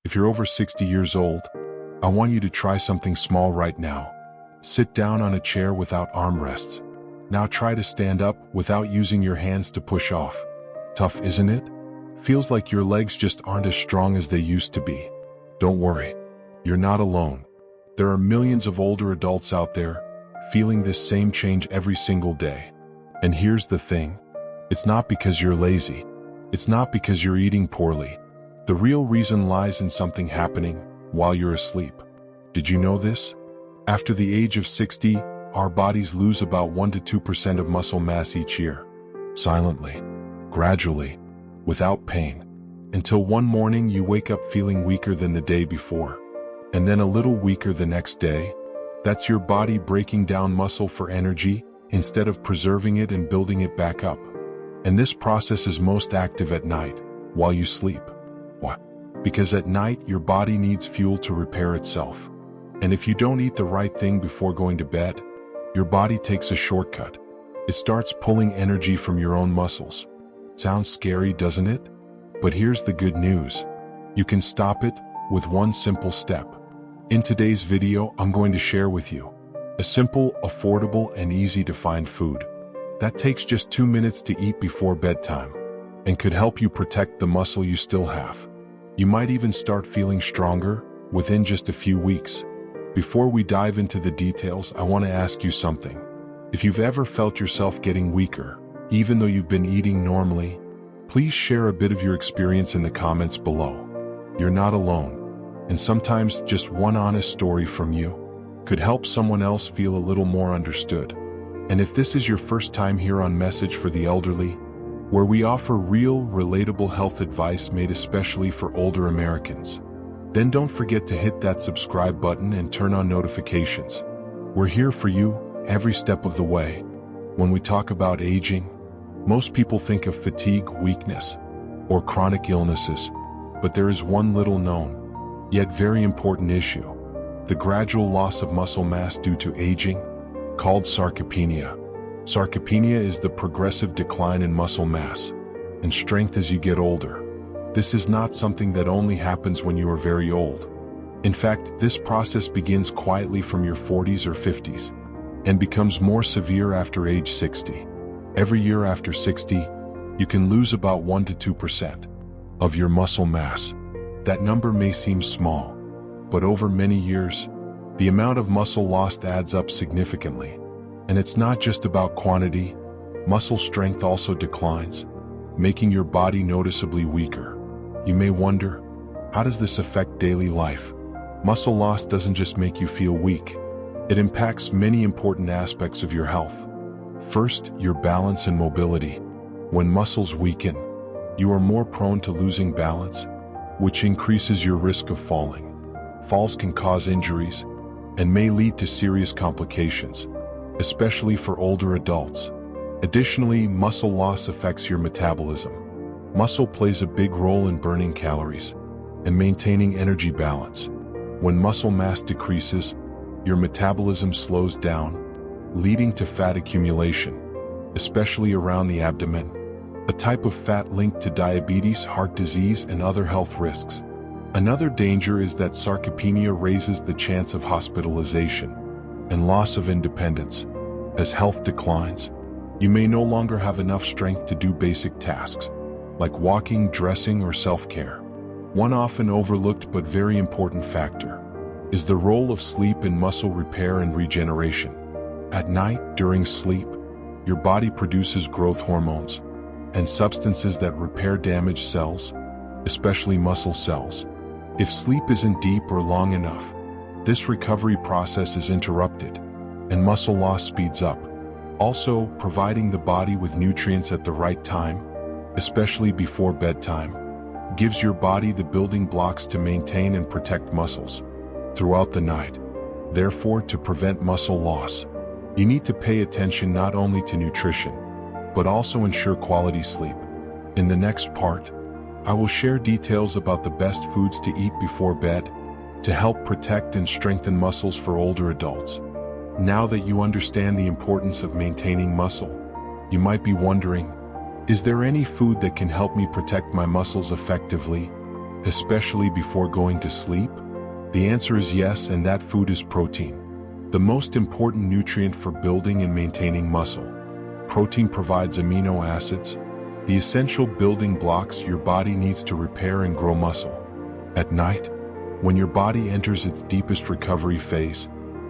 If you're over 60 years old, I want you to try something small right now. Sit down on a chair without armrests. Now try to stand up without using your hands to push off. Tough, isn't it? Feels like your legs just aren't as strong as they used to be. Don't worry, you're not alone. There are millions of older adults out there feeling this same change every single day. And here's the thing, it's not because you're lazy. It's not because you're eating poorly. The real reason lies in something happening while you're asleep. Did you know this? After the age of 60, our bodies lose about 1 to 2% of muscle mass each year. Silently, gradually, without pain. Until one morning you wake up feeling weaker than the day before. And then a little weaker the next day. That's your body breaking down muscle for energy instead of preserving it and building it back up. And this process is most active at night, while you sleep. Why? Because at night your body needs fuel to repair itself. And if you don't eat the right thing before going to bed, your body takes a shortcut. It starts pulling energy from your own muscles. Sounds scary, doesn't it? But here's the good news. You can stop it with one simple step. In today's video, I'm going to share with you a simple, affordable, and easy to find food that takes just 2 minutes to eat before bedtime and could help you protect the muscle you still have. You might even start feeling stronger within just a few weeks. Before we dive into the details, I want to ask you something. If you've ever felt yourself getting weaker, even though you've been eating normally, please share a bit of your experience in the comments below. You're not alone, and sometimes just one honest story from you could help someone else feel a little more understood. And if this is your first time here on Message for the Elderly, where we offer real, relatable health advice made especially for older Americans, then don't forget to hit that subscribe button and turn on notifications. We're here for you every step of the way. When we talk about aging, most people think of fatigue, weakness, or chronic illnesses, but there is one little known, yet very important issue: the gradual loss of muscle mass due to aging, called sarcopenia. Sarcopenia is the progressive decline in muscle mass and strength as you get older. This is not something that only happens when you are very old. In fact, this process begins quietly from your 40s or 50s and becomes more severe after age 60. Every year after 60, you can lose about 1 to 2% of your muscle mass. That number may seem small, but over many years, the amount of muscle lost adds up significantly. And it's not just about quantity. Muscle strength also declines, making your body noticeably weaker. You may wonder, how does this affect daily life? Muscle loss doesn't just make you feel weak. It impacts many important aspects of your health. First, your balance and mobility. When muscles weaken, you are more prone to losing balance, which increases your risk of falling. Falls can cause injuries and may lead to serious complications, especially for older adults. Additionally, muscle loss affects your metabolism. Muscle plays a big role in burning calories and maintaining energy balance. When muscle mass decreases, your metabolism slows down, leading to fat accumulation, especially around the abdomen, a type of fat linked to diabetes, heart disease, and other health risks. Another danger is that sarcopenia raises the chance of hospitalization and loss of independence. As health declines, you may no longer have enough strength to do basic tasks, like walking, dressing, or self-care. One often overlooked but very important factor is the role of sleep in muscle repair and regeneration. At night, during sleep, your body produces growth hormones and substances that repair damaged cells, especially muscle cells. If sleep isn't deep or long enough, this recovery process is interrupted, and muscle loss speeds up. Also, providing the body with nutrients at the right time, especially before bedtime, gives your body the building blocks to maintain and protect muscles throughout the night. Therefore, to prevent muscle loss, you need to pay attention not only to nutrition, but also ensure quality sleep. In the next part, I will share details about the best foods to eat before bed to help protect and strengthen muscles for older adults. Now that you understand the importance of maintaining muscle, you might be wondering, is there any food that can help me protect my muscles effectively, especially before going to sleep? The answer is yes, and that food is protein, the most important nutrient for building and maintaining muscle. Protein provides amino acids, the essential building blocks your body needs to repair and grow muscle. At night, when your body enters its deepest recovery phase,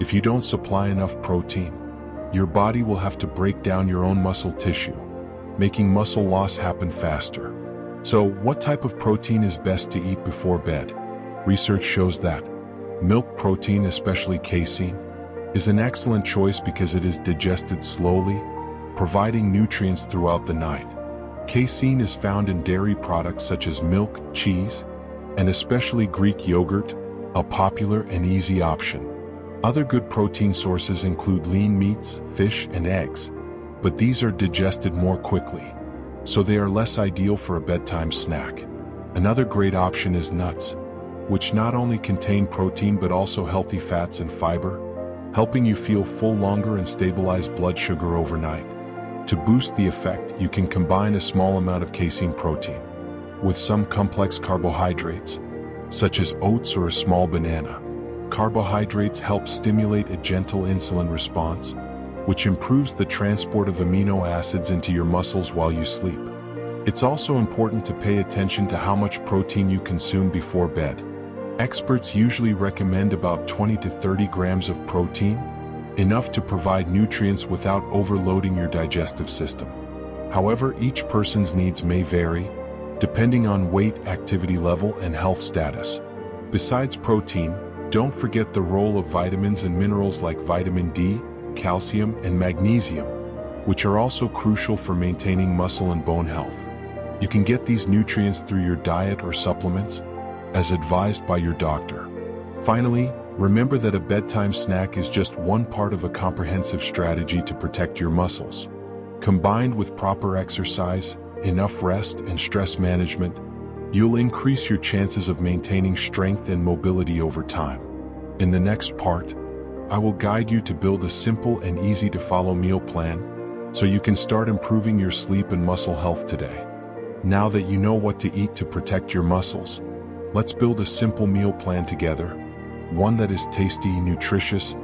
if you don't supply enough protein, your body will have to break down your own muscle tissue, making muscle loss happen faster. So, what type of protein is best to eat before bed? Research shows that milk protein, especially casein, is an excellent choice because it is digested slowly, providing nutrients throughout the night. Casein is found in dairy products such as milk, cheese, and especially Greek yogurt, a popular and easy option. Other good protein sources include lean meats, fish, and eggs, but these are digested more quickly, so they are less ideal for a bedtime snack. Another great option is nuts, which not only contain protein but also healthy fats and fiber, helping you feel full longer and stabilize blood sugar overnight. To boost the effect, you can combine a small amount of casein protein with some complex carbohydrates, such as oats or a small banana. Carbohydrates help stimulate a gentle insulin response, which improves the transport of amino acids into your muscles while you sleep. It's also important to pay attention to how much protein you consume before bed. Experts usually recommend about 20 to 30 grams of protein, enough to provide nutrients without overloading your digestive system. However, each person's needs may vary, depending on weight, activity level, and health status. Besides protein, don't forget the role of vitamins and minerals like vitamin D, calcium, and magnesium, which are also crucial for maintaining muscle and bone health. You can get these nutrients through your diet or supplements, as advised by your doctor. Finally, remember that a bedtime snack is just one part of a comprehensive strategy to protect your muscles. Combined with proper exercise, enough rest, and stress management, you'll increase your chances of maintaining strength and mobility over time. In the next part, I will guide you to build a simple and easy-to-follow meal plan so you can start improving your sleep and muscle health today. Now that you know what to eat to protect your muscles, let's build a simple meal plan together, one that is tasty, nutritious,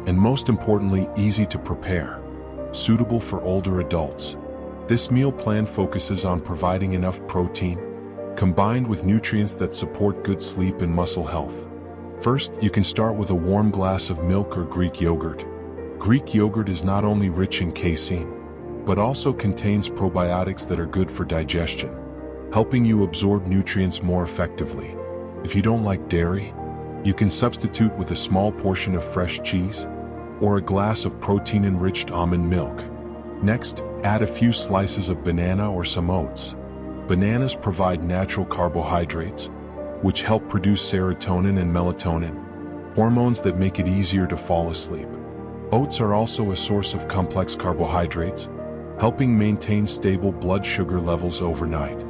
and most importantly, easy to prepare, suitable for older adults. This meal plan focuses on providing enough protein, combined with nutrients that support good sleep and muscle health. First, you can start with a warm glass of milk or Greek yogurt. Greek yogurt is not only rich in casein, but also contains probiotics that are good for digestion, helping you absorb nutrients more effectively. If you don't like dairy, you can substitute with a small portion of fresh cheese or a glass of protein-enriched almond milk. Next, add a few slices of banana or some oats. Bananas provide natural carbohydrates, which help produce serotonin and melatonin, hormones that make it easier to fall asleep. Oats are also a source of complex carbohydrates, helping maintain stable blood sugar levels overnight.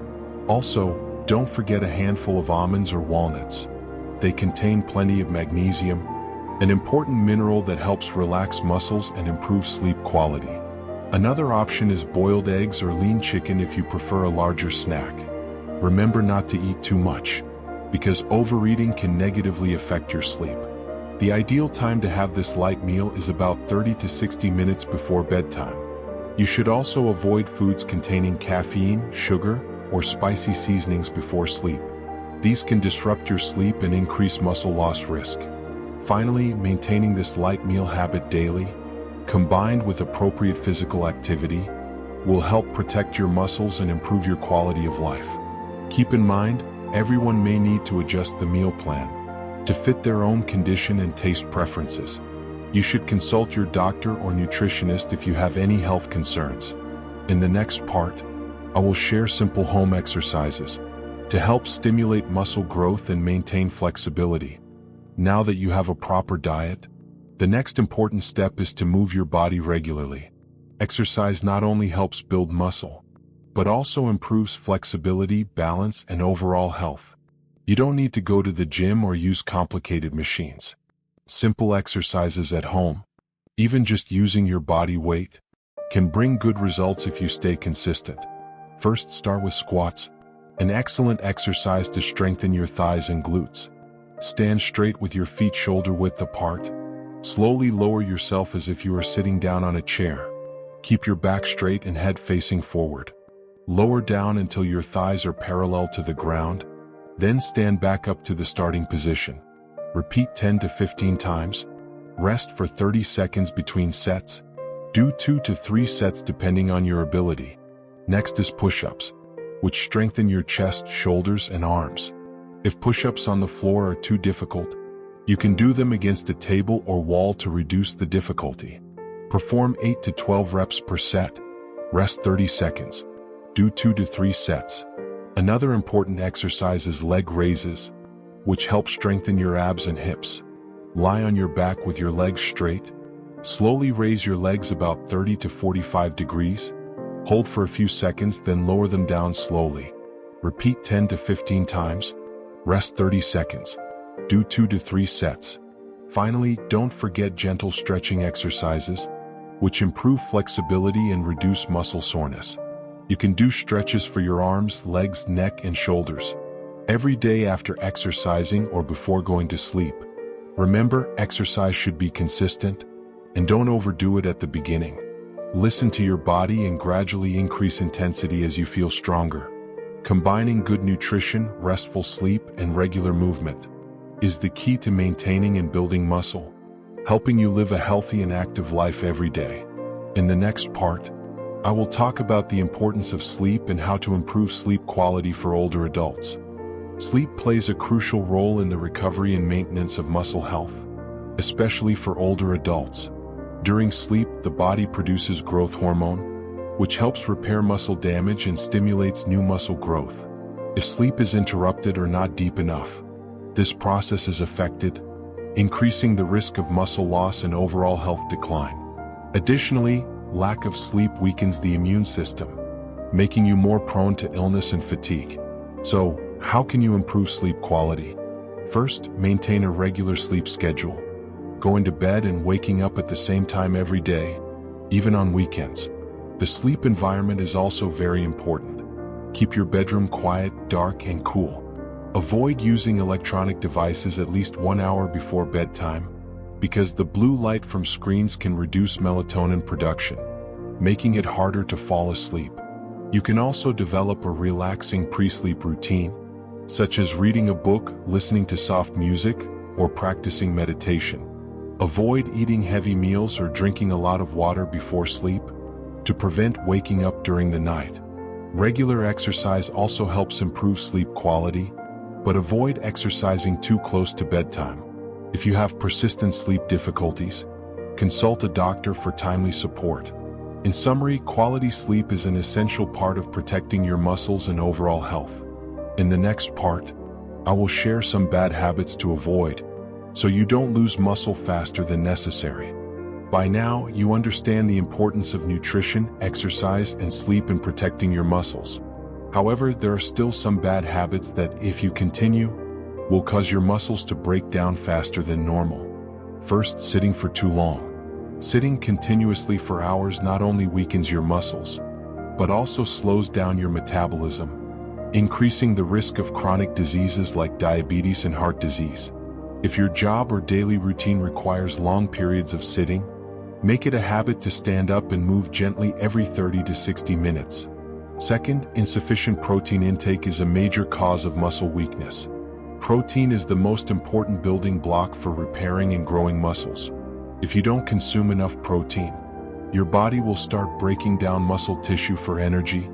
Also, don't forget a handful of almonds or walnuts. They contain plenty of magnesium, an important mineral that helps relax muscles and improve sleep quality. Another option is boiled eggs or lean chicken if you prefer a larger snack. Remember not to eat too much, because overeating can negatively affect your sleep. The ideal time to have this light meal is about 30 to 60 minutes before bedtime. You should also avoid foods containing caffeine, sugar, or spicy seasonings before sleep. These can disrupt your sleep and increase muscle loss risk. Finally, maintaining this light meal habit daily, combined with appropriate physical activity, will help protect your muscles and improve your quality of life. Keep in mind, everyone may need to adjust the meal plan to fit their own condition and taste preferences. You should consult your doctor or nutritionist if you have any health concerns. In the next part, I will share simple home exercises to help stimulate muscle growth and maintain flexibility. Now that you have a proper diet, the next important step is to move your body regularly. Exercise not only helps build muscle, but also improves flexibility, balance, and overall health. You don't need to go to the gym or use complicated machines. Simple exercises at home, even just using your body weight, can bring good results if you stay consistent. First, start with squats. An excellent exercise to strengthen your thighs and glutes. Stand straight with your feet shoulder width apart. Slowly lower yourself as if you are sitting down on a chair. Keep your back straight and head facing forward. Lower down until your thighs are parallel to the ground. Then stand back up to the starting position. Repeat 10 to 15 times. Rest for 30 seconds between sets. Do 2 to 3 sets depending on your ability. Next is push-ups, which strengthen your chest, shoulders, and arms. If push-ups on the floor are too difficult, you can do them against a table or wall to reduce the difficulty. Perform 8 to 12 reps per set. Rest 30 seconds. Do 2 to 3 sets. Another important exercise is leg raises, which help strengthen your abs and hips. Lie on your back with your legs straight. Slowly raise your legs about 30 to 45 degrees. Hold for a few seconds, then lower them down slowly. Repeat 10 to 15 times. Rest 30 seconds. Do 2 to 3 sets. Finally, don't forget gentle stretching exercises, which improve flexibility and reduce muscle soreness. You can do stretches for your arms, legs, neck, and shoulders every day after exercising or before going to sleep. Remember, exercise should be consistent, and don't overdo it at the beginning. Listen to your body and gradually increase intensity as you feel stronger. Combining good nutrition, restful sleep, and regular movement is the key to maintaining and building muscle, helping you live a healthy and active life every day. In the next part, I will talk about the importance of sleep and how to improve sleep quality for older adults. Sleep plays a crucial role in the recovery and maintenance of muscle health, especially for older adults. During sleep, the body produces growth hormone, which helps repair muscle damage and stimulates new muscle growth. If sleep is interrupted or not deep enough, this process is affected, increasing the risk of muscle loss and overall health decline. Additionally, lack of sleep weakens the immune system, making you more prone to illness and fatigue. So, how can you improve sleep quality? First, maintain a regular sleep schedule. Going to bed and waking up at the same time every day, even on weekends. The sleep environment is also very important. Keep your bedroom quiet, dark, and cool. Avoid using electronic devices at least 1 hour before bedtime, because the blue light from screens can reduce melatonin production, making it harder to fall asleep. You can also develop a relaxing pre-sleep routine, such as reading a book, listening to soft music, or practicing meditation. Avoid eating heavy meals or drinking a lot of water before sleep to prevent waking up during the night. Regular exercise also helps improve sleep quality, but avoid exercising too close to bedtime. If you have persistent sleep difficulties, consult a doctor for timely support. In summary, quality sleep is an essential part of protecting your muscles and overall health. In the next part, I will share some bad habits to avoid, so you don't lose muscle faster than necessary. By now, you understand the importance of nutrition, exercise, and sleep in protecting your muscles. However, there are still some bad habits that, if you continue, will cause your muscles to break down faster than normal. First, sitting for too long. Sitting continuously for hours not only weakens your muscles, but also slows down your metabolism, increasing the risk of chronic diseases like diabetes and heart disease. If your job or daily routine requires long periods of sitting, make it a habit to stand up and move gently every 30 to 60 minutes. Second, insufficient protein intake is a major cause of muscle weakness. Protein is the most important building block for repairing and growing muscles. If you don't consume enough protein, your body will start breaking down muscle tissue for energy,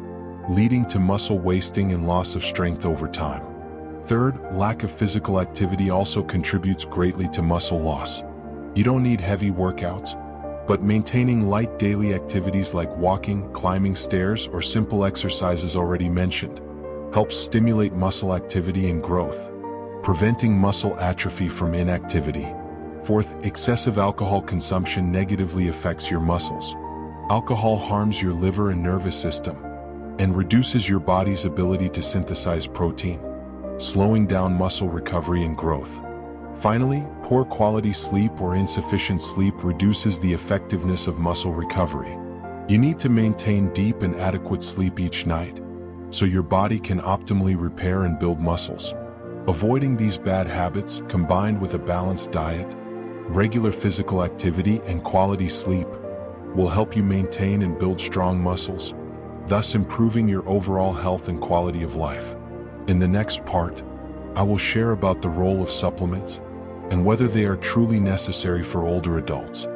leading to muscle wasting and loss of strength over time. Third, lack of physical activity also contributes greatly to muscle loss. You don't need heavy workouts, but maintaining light daily activities like walking, climbing stairs, or simple exercises already mentioned helps stimulate muscle activity and growth, preventing muscle atrophy from inactivity. Fourth, excessive alcohol consumption negatively affects your muscles. Alcohol harms your liver and nervous system and reduces your body's ability to synthesize protein, slowing down muscle recovery and growth. Finally, poor quality sleep or insufficient sleep reduces the effectiveness of muscle recovery. You need to maintain deep and adequate sleep each night. so your body can optimally repair and build muscles. Avoiding these bad habits, combined with a balanced diet, regular physical activity, and quality sleep, will help you maintain and build strong muscles, thus improving your overall health and quality of life. In the next part, I will share about the role of supplements and whether they are truly necessary for older adults.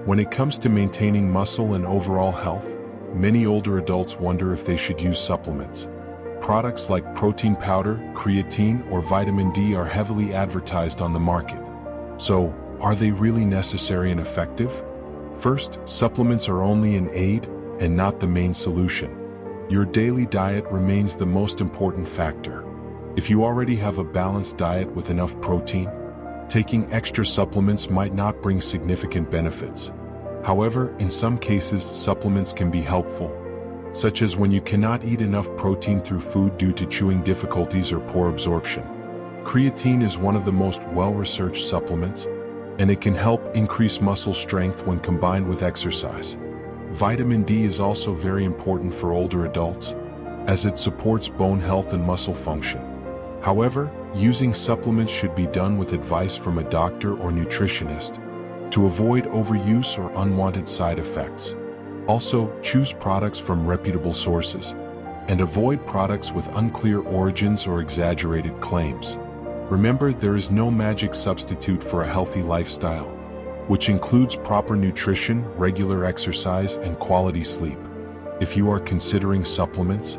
When it comes to maintaining muscle and overall health, many older adults wonder if they should use supplements. Products like protein powder, creatine, or vitamin D are heavily advertised on the market. So, are they really necessary and effective? First, supplements are only an aid and not the main solution. Your daily diet remains the most important factor. If you already have a balanced diet with enough protein, taking extra supplements might not bring significant benefits. However, in some cases, supplements can be helpful, such as when you cannot eat enough protein through food due to chewing difficulties or poor absorption. Creatine is one of the most well-researched supplements, and it can help increase muscle strength when combined with exercise. Vitamin D is also very important for older adults, as it supports bone health and muscle function. However, using supplements should be done with advice from a doctor or nutritionist to avoid overuse or unwanted side effects. Also, choose products from reputable sources and avoid products with unclear origins or exaggerated claims. Remember, there is no magic substitute for a healthy lifestyle, which includes proper nutrition, regular exercise, and quality sleep. If you are considering supplements,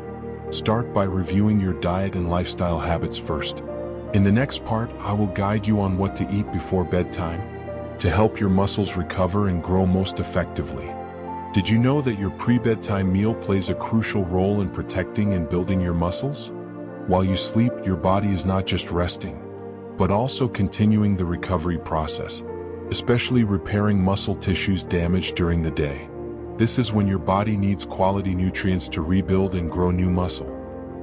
start by reviewing your diet and lifestyle habits first. In the next part, I will guide you on what to eat before bedtime to help your muscles recover and grow most effectively. Did you know that your pre-bedtime meal plays a crucial role in protecting and building your muscles? While you sleep, your body is not just resting, but also continuing the recovery process, especially repairing muscle tissues damaged during the day. This is when your body needs quality nutrients to rebuild and grow new muscle.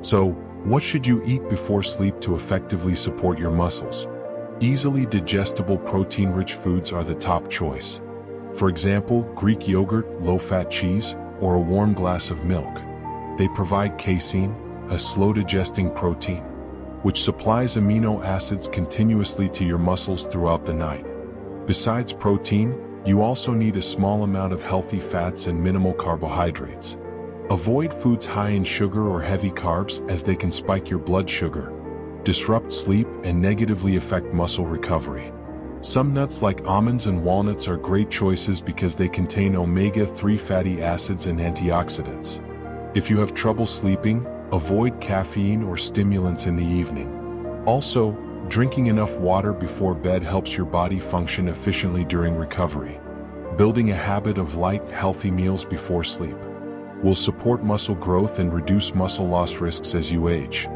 So, what should you eat before sleep to effectively support your muscles? Easily digestible protein-rich foods are the top choice. For example, Greek yogurt, low-fat cheese, or a warm glass of milk. They provide casein, a slow-digesting protein, which supplies amino acids continuously to your muscles throughout the night. Besides protein, you also need a small amount of healthy fats and minimal carbohydrates. Avoid foods high in sugar or heavy carbs as they can spike your blood sugar, disrupt sleep, and negatively affect muscle recovery. Some nuts like almonds and walnuts are great choices because they contain omega-3 fatty acids and antioxidants. If you have trouble sleeping, avoid caffeine or stimulants in the evening. Also, drinking enough water before bed helps your body function efficiently during recovery. Building a habit of light, healthy meals before sleep will support muscle growth and reduce muscle loss risks as you age.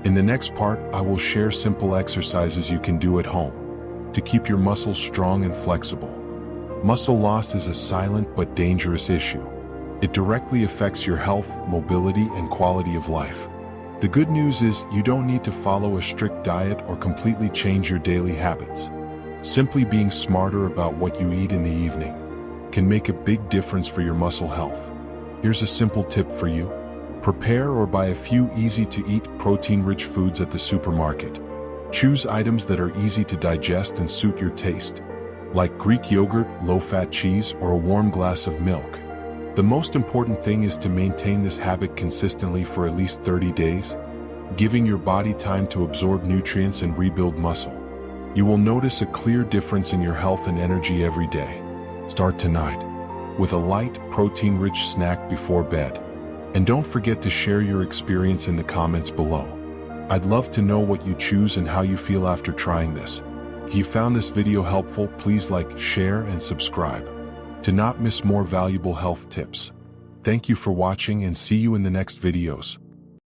In the next part, I will share simple exercises you can do at home to keep your muscles strong and flexible. Muscle loss is a silent but dangerous issue. It directly affects your health, mobility, and quality of life. The good news is you don't need to follow a strict diet or completely change your daily habits. Simply being smarter about what you eat in the evening can make a big difference for your muscle health. Here's a simple tip for you. Prepare or buy a few easy-to-eat, protein-rich foods at the supermarket. Choose items that are easy to digest and suit your taste, like Greek yogurt, low-fat cheese, or a warm glass of milk. The most important thing is to maintain this habit consistently for at least 30 days, giving your body time to absorb nutrients and rebuild muscle. You will notice a clear difference in your health and energy every day. Start tonight with a light, protein-rich snack before bed. And don't forget to share your experience in the comments below. I'd love to know what you choose and how you feel after trying this. If you found this video helpful, please like, share, and subscribe to not miss more valuable health tips. Thank you for watching and see you in the next videos.